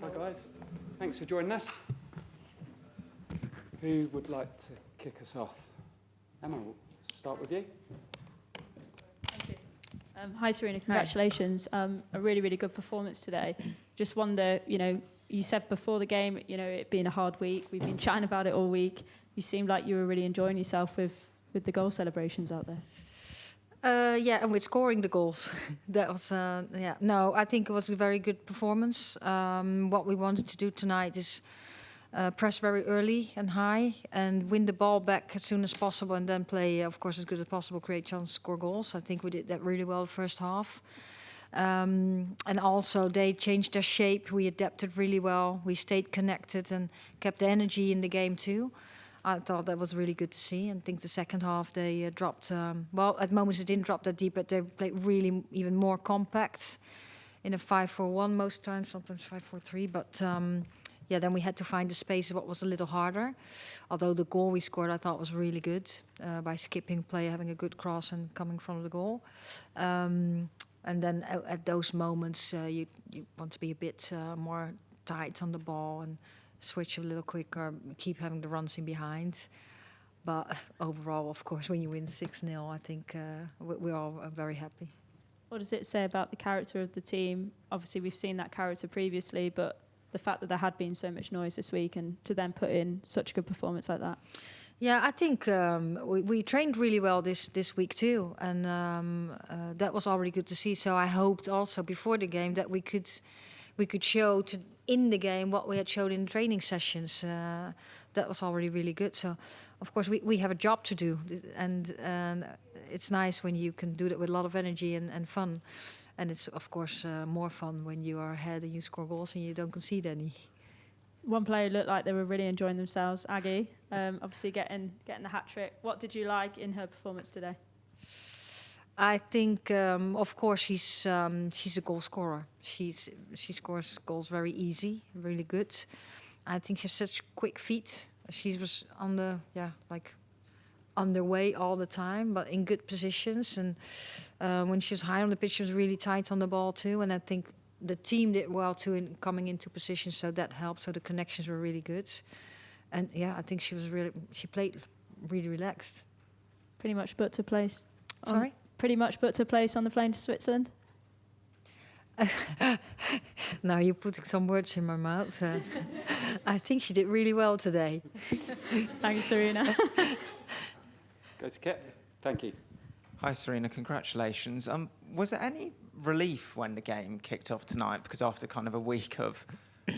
Hi guys, thanks for joining us. Who would like to kick us off? Emma, we'll start with you. Thank you. Hi Sarina, congratulations. A really, really good performance today. Just wonder, you said before the game, it being a hard week. We've been chatting about it all week. You seemed like you were really enjoying yourself with the goal celebrations out there. Yeah, and with scoring the goals. That was, No, I think it was a very good performance. What we wanted to do tonight is press very early and high and win the ball back as soon as possible and then play, of course, as good as possible, create chance to score goals. I think we did that really well the first half. And also they changed their shape. We adapted really well. We stayed connected and kept the energy in the game too. I thought that was really good to see. And I think the second half they dropped, well, at moments they didn't drop that deep, but they played really even more compact in a 5-4-1 most times, sometimes 5-4-3. But yeah, then we had to find the space, what was a little harder. Although the goal we scored, I thought was really good by skipping play, having a good cross and coming from the goal. And then at those moments, you want to be a bit more tight on the ball and switch a little quicker, keep having the runs in behind. But overall, of course, when you win 6-0, I think we're all very happy. What does it say about the character of the team? Obviously, we've seen that character previously, but the fact that there had been so much noise this week and to then put in such a good performance like that. Yeah, I think we trained really well this week too, and that was already good to see. So I hoped also before the game that we could show in the game what we had showed in training sessions. That was already really good. So, of course, we have a job to do, and it's nice when you can do that with a lot of energy and fun. And it's, of course, more fun when you are ahead and you score goals and you don't concede any. One player looked like they were really enjoying themselves, Aggie, obviously getting the hat-trick. What did you like in her performance today? I think, of course, she's a goal scorer. She scores goals very easy, really good. I think she has such quick feet. She was on the way all the time, but in good positions. And when she was high on the pitch, she was really tight on the ball too. And I think the team did well too in coming into position, so that helped. So the connections were really good. And yeah, I think she played really relaxed. Pretty much put to place. Sorry? Pretty much put to place on the plane to Switzerland? Now you're putting some words in my mouth. I think she did really well today. Thanks, Sarina. Go to Kit. Thank you. Hi, Sarina. Congratulations. Was there any relief when the game kicked off tonight? Because after kind of a week of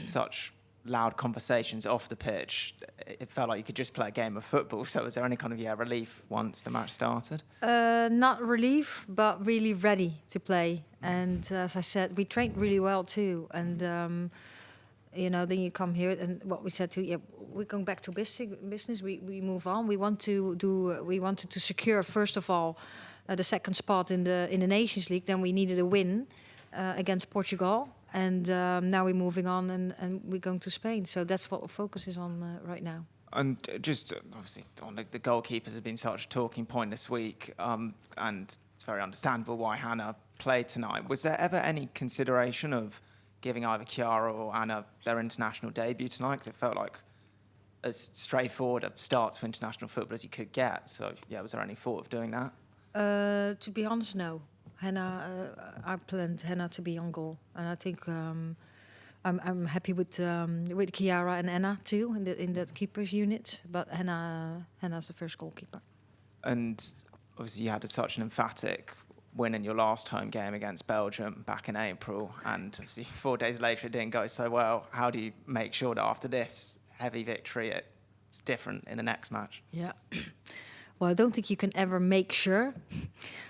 such loud conversations off the pitch, it felt like you could just play a game of football. So was there any kind of relief once the match started? Not relief, but really ready to play. And as I said, we trained really well too. And then you come here, and what we said too, yeah, we're going back to business. We move on. We wanted to secure first of all the second spot in the Nations League. Then we needed a win against Portugal. And now we're moving on and we're going to Spain. So that's what our focus is on right now. And just obviously on the goalkeepers have been such a talking point this week. And it's very understandable why Hannah played tonight. Was there ever any consideration of giving either Chiara or Anna their international debut tonight? Because it felt like as straightforward a start to international football as you could get. So yeah, was there any thought of doing that? To be honest, no. I planned Hannah to be on goal, and I think I'm happy with Chiara and Anna too in that keepers unit. But Hannah's the first goalkeeper. And obviously, you had such an emphatic win in your last home game against Belgium back in April, and obviously 4 days later it didn't go so well. How do you make sure that after this heavy victory, it's different in the next match? Yeah. Well, I don't think you can ever make sure,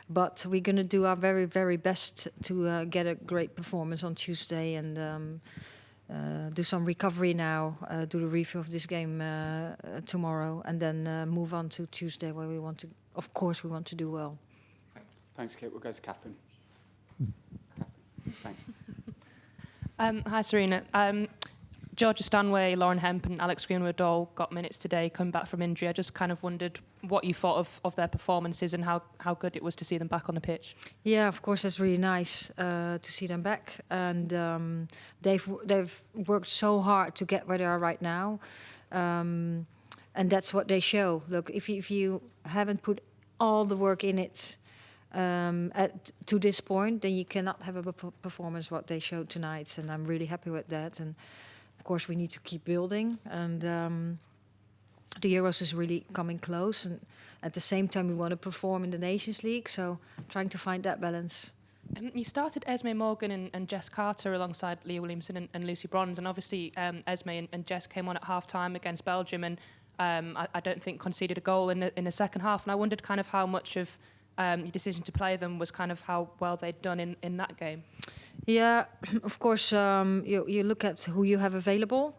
but we're going to do our very, very best to get a great performance on Tuesday and do some recovery now, do the review of this game tomorrow, and then move on to Tuesday where we want to do well. Thanks, Kit. We'll go to Catherine. Thanks. Hi, Sarina. Georgia Stanway, Lauren Hemp and Alex Greenwood all got minutes today coming back from injury. I just kind of wondered what you thought of their performances and how good it was to see them back on the pitch. Yeah, of course, that's really nice to see them back, and they've worked so hard to get where they are right now, and that's what they show. Look, if you haven't put all the work in it to this point, then you cannot have a performance what they showed tonight, and I'm really happy with that. And of course, we need to keep building, and the Euros is really coming close, and at the same time we want to perform in the Nations League, so trying to find that balance. You started Esme Morgan and Jess Carter alongside Leah Williamson and Lucy Bronze, and obviously Esme and Jess came on at half-time against Belgium, and I don't think conceded a goal in the second half, and I wondered kind of how much of your decision to play them was kind of how well they'd done in that game. Yeah, of course, you look at who you have available,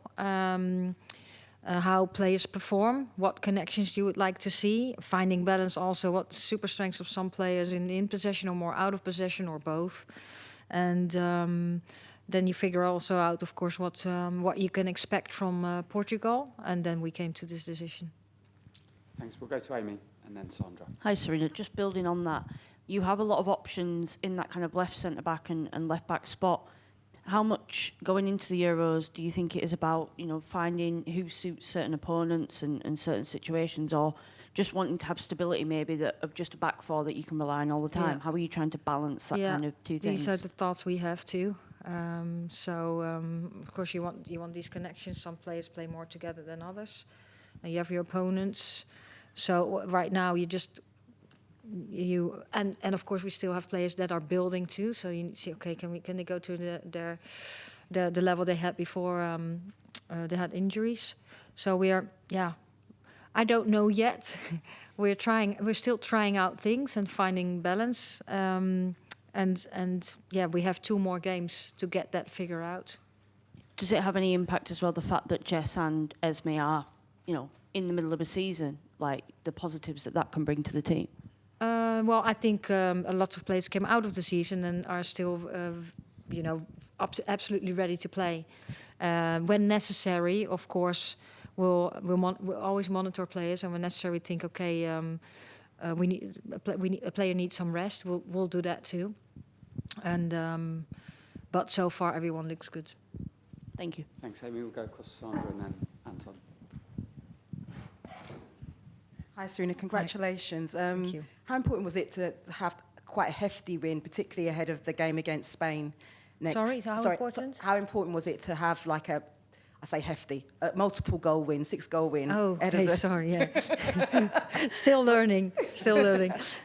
how players perform, what connections you would like to see, finding balance also, what super strengths of some players in possession or more out of possession or both. And then you figure also out, of course, what you can expect from Portugal. And then we came to this decision. Thanks. We'll go to Amy and then Sandra. Hi, Sarina. Just building on that, you have a lot of options in that kind of left centre-back and left-back spot. How much going into the Euros do you think it is about, finding who suits certain opponents and certain situations, or just wanting to have stability maybe of just a back four that you can rely on all the time? Yeah. How are you trying to balance that kind of two things? These are the thoughts we have too. Of course, you want these connections. Some players play more together than others. And you have your opponents. So right now and of course we still have players that are building too. So you see, okay, can they go to the level they had before they had injuries? So we are, I don't know yet. We're still trying out things and finding balance. We have 2 more games to get that figure out. Does it have any impact as well, the fact that Jess and Esme are, in the middle of a season, like the positives that can bring to the team? Well, I think a lot of players came out of the season and are still, absolutely ready to play. When necessary, of course, we'll always monitor players, and when necessary, we think, okay, a player needs some rest. We'll do that too. And but so far, everyone looks good. Thank you. Thanks, Amy. We'll go across to Sandra and then Anton. Hi, Sarina. Congratulations. Thank you. How important was it to have quite a hefty win, particularly ahead of the game against Spain next? Sorry, how important? How important was it to have like a multiple goal win, 6 goal win? Oh, okay, sorry, yeah. Still learning.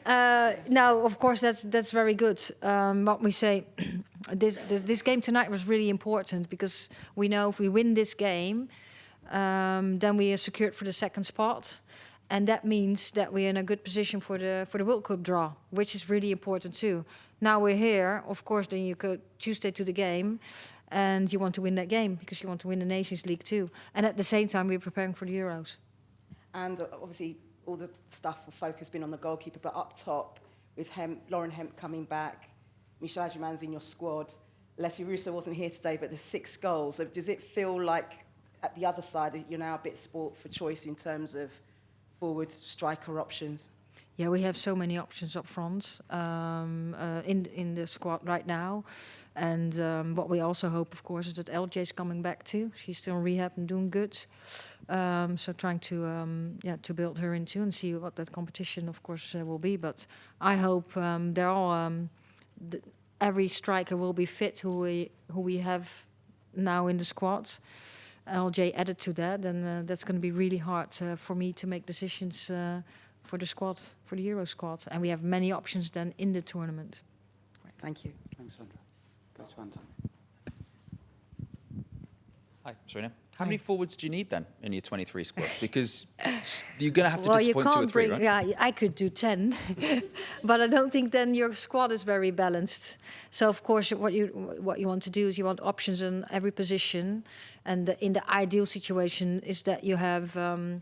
No, of course, that's very good. What we say, this game tonight was really important because we know if we win this game, then we are secured for the second spot. And that means that we're in a good position for the World Cup draw, which is really important too. Now we're here, of course, then you go Tuesday to the game, and you want to win that game because you want to win the Nations League too. And at the same time, we're preparing for the Euros. And obviously, all the stuff will focus been on the goalkeeper, but up top, with Lauren Hemp coming back, Michelle Adjumann's in your squad, Leslie Russo wasn't here today, but there's 6 goals. So does it feel like, at the other side, that you're now a bit sport for choice in terms of forward striker options? Yeah, we have so many options up front in the squad right now. And what we also hope, of course, is that LJ's coming back too. She's still in rehab and doing good. So trying to build her into and see what that competition, of course, will be. But I hope they're all every striker will be fit who we have now in the squad. LJ added to that, and that's going to be really hard for me to make decisions for the squad, for the Euro squad. And we have many options then in the tournament. Right, thank you. Thanks, Sandra. Go to Anton. Hi, Sarina. How Hi. many forwards do you need then in your 23 squad? Because you're going to have to disappoint 2 or 3, right? Yeah, I could do 10, but I don't think then your squad is very balanced. So of course, what you want to do is you want options in every position, and in the ideal situation is that you have on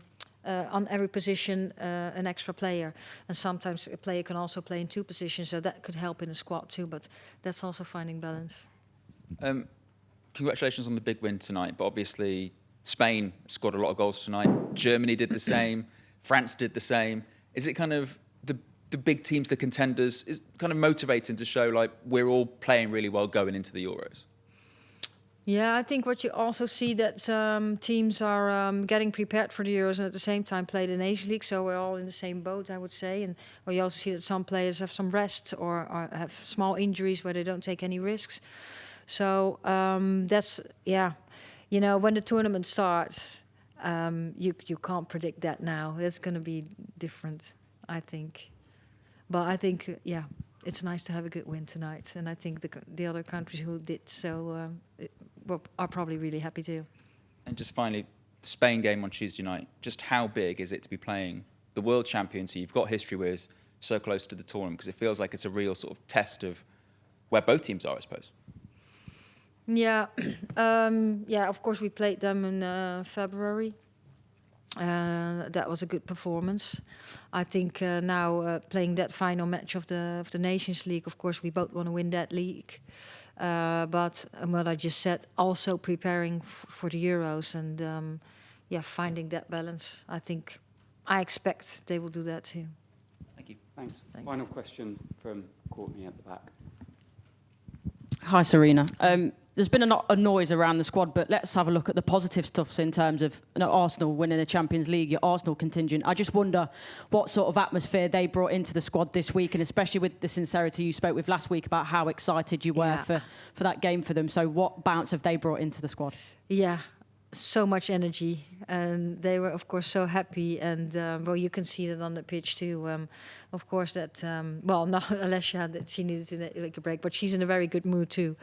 every position an extra player, and sometimes a player can also play in 2 positions, so that could help in the squad too. But that's also finding balance. Congratulations on the big win tonight, but obviously Spain scored a lot of goals tonight. Germany did the same. France did the same. Is it kind of the big teams, the contenders, is kind of motivating to show like we're all playing really well going into the Euros? Yeah, I think what you also see that teams are getting prepared for the Euros and at the same time play the Nations League, so we're all in the same boat, I would say. And we also see that some players have some rest or have small injuries where they don't take any risks. So that's, yeah, you know, when the tournament starts, you can't predict that now. It's going to be different, I think. But I think, yeah, it's nice to have a good win tonight. And I think the other countries who did so are probably really happy too. And just finally, the Spain game on Tuesday night, just how big is it to be playing the world champions who you've got history with so close to the tournament? Because it feels like it's a real sort of test of where both teams are, I suppose. Yeah, yeah. Of course, we played them in February. That was a good performance. I think now playing that final match of the Nations League, of course, we both want to win that league. But what I just said, also preparing for the Euros and yeah, finding that balance. I expect they will do that too. Thank you. Thanks. Thanks. Final question from Courtney at the back. Hi, Sarina. There's been a noise around the squad, but let's have a look at the positive stuff in terms of Arsenal winning the Champions League, your Arsenal contingent. I just wonder what sort of atmosphere they brought into the squad this week, and especially with the sincerity you spoke with last week about how excited you were for that game for them. So what bounce have they brought into the squad? Yeah, so much energy, and they were of course so happy. And well, you can see that on the pitch too. Of course, that well, no, Alessia, that she needed to take a break, but she's in a very good mood too.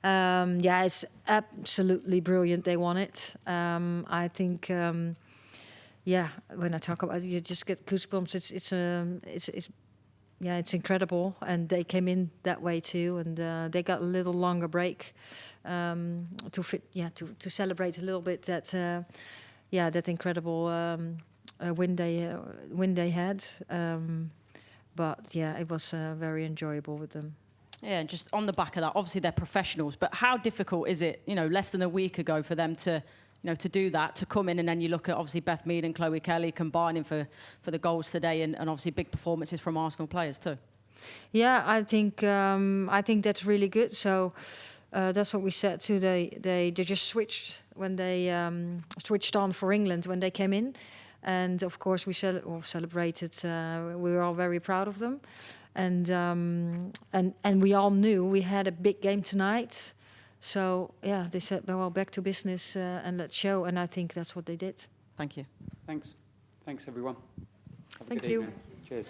Yeah, it's absolutely brilliant. They won it. I think, yeah, when I talk about it, you just get goosebumps. It's incredible. And they came in that way too, and they got a little longer break to celebrate a little bit that that incredible win they had. But yeah, it was very enjoyable with them. Yeah, and just on the back of that, obviously they're professionals, but how difficult is it, less than a week ago for them to, to do that, to come in, and then you look at obviously Beth Mead and Chloe Kelly combining for the goals today, and obviously big performances from Arsenal players too. Yeah, I think that's really good. So that's what we said too. They just switched when they switched on for England when they came in, and of course we celebrated. We were all very proud of them. And we all knew we had a big game tonight. So, yeah, they said, well, back to business and let's show. And I think that's what they did. Thank you. Thanks. Thanks, everyone. Have a Thank good you. evening. Cheers.